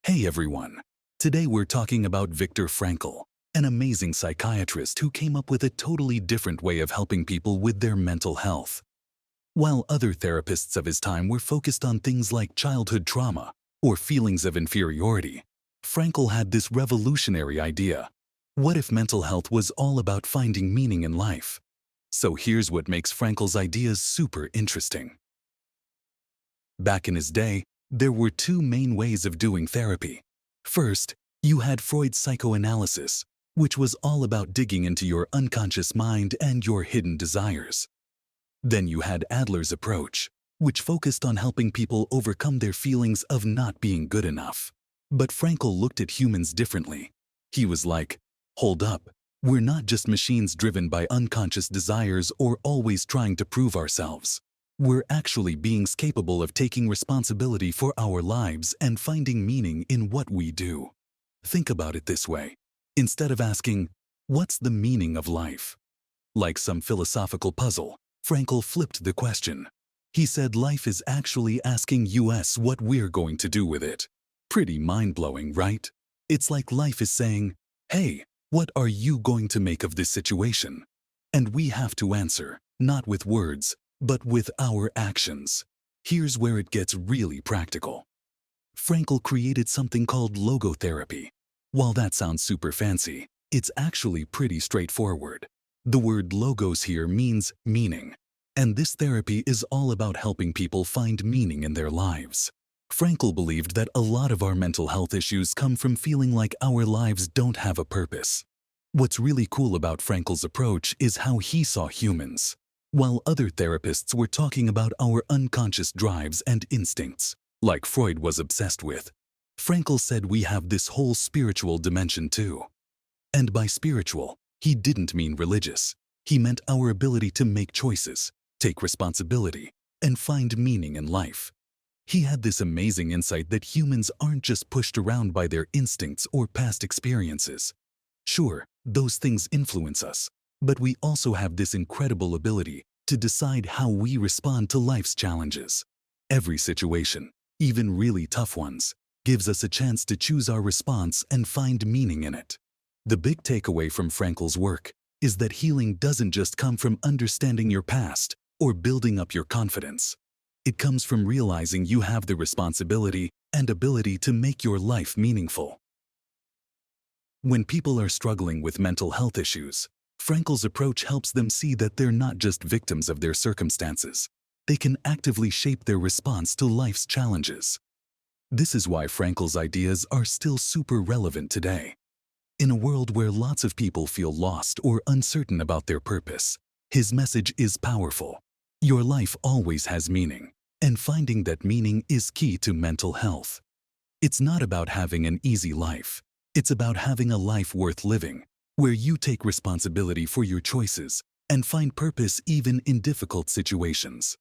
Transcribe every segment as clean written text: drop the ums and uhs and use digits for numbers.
Hey everyone! Today we're talking about Viktor Frankl, an amazing psychiatrist who came up with a totally different way of helping people with their mental health. While other therapists of his time were focused on things like childhood trauma or feelings of inferiority, Frankl had this revolutionary idea. What if mental health was all about finding meaning in life? So here's what makes Frankl's ideas super interesting. Back in his day, there were two main ways of doing therapy. First, you had Freud's psychoanalysis, which was all about digging into your unconscious mind and your hidden desires. Then you had Adler's approach, which focused on helping people overcome their feelings of not being good enough. But Frankl looked at humans differently. He was like, hold up, we're not just machines driven by unconscious desires or always trying to prove ourselves. We're actually beings capable of taking responsibility for our lives and finding meaning in what we do. Think about it this way. Instead of asking, what's the meaning of life? Like some philosophical puzzle, Frankl flipped the question. He said life is actually asking us what we're going to do with it. Pretty mind-blowing, right? It's like life is saying, hey, what are you going to make of this situation? And we have to answer, not with words, but with our actions. Here's where it gets really practical. Frankl created something called logotherapy. While that sounds super fancy, it's actually pretty straightforward. The word logos here means meaning, and this therapy is all about helping people find meaning in their lives. Frankl believed that a lot of our mental health issues come from feeling like our lives don't have a purpose. What's really cool about Frankl's approach is how he saw humans. While other therapists were talking about our unconscious drives and instincts, like Freud was obsessed with, Frankl said we have this whole spiritual dimension too. And by spiritual, he didn't mean religious. He meant our ability to make choices, take responsibility, and find meaning in life. He had this amazing insight that humans aren't just pushed around by their instincts or past experiences. Sure, those things influence us, but we also have this incredible ability to decide how we respond to life's challenges. Every situation, even really tough ones, gives us a chance to choose our response and find meaning in it. The big takeaway from Frankl's work is that healing doesn't just come from understanding your past or building up your confidence. It comes from realizing you have the responsibility and ability to make your life meaningful. When people are struggling with mental health issues, Frankl's approach helps them see that they're not just victims of their circumstances. They can actively shape their response to life's challenges. This is why Frankl's ideas are still super relevant today. In a world where lots of people feel lost or uncertain about their purpose, his message is powerful. Your life always has meaning, and finding that meaning is key to mental health. It's not about having an easy life. It's about having a life worth living, where you take responsibility for your choices and find purpose even in difficult situations.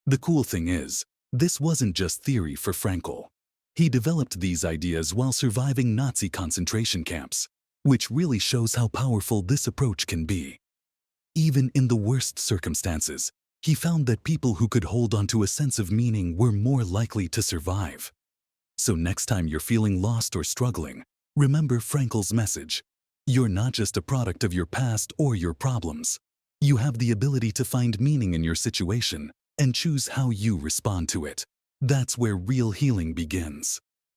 The cool thing is, this wasn't just theory for Frankl. He developed these ideas while surviving Nazi concentration camps, which really shows how powerful this approach can be. Even in the worst circumstances, he found that people who could hold on to a sense of meaning were more likely to survive. So next time you're feeling lost or struggling, remember Frankl's message. You're not just a product of your past or your problems. You have the ability to find meaning in your situation and choose how you respond to it. That's where real healing begins.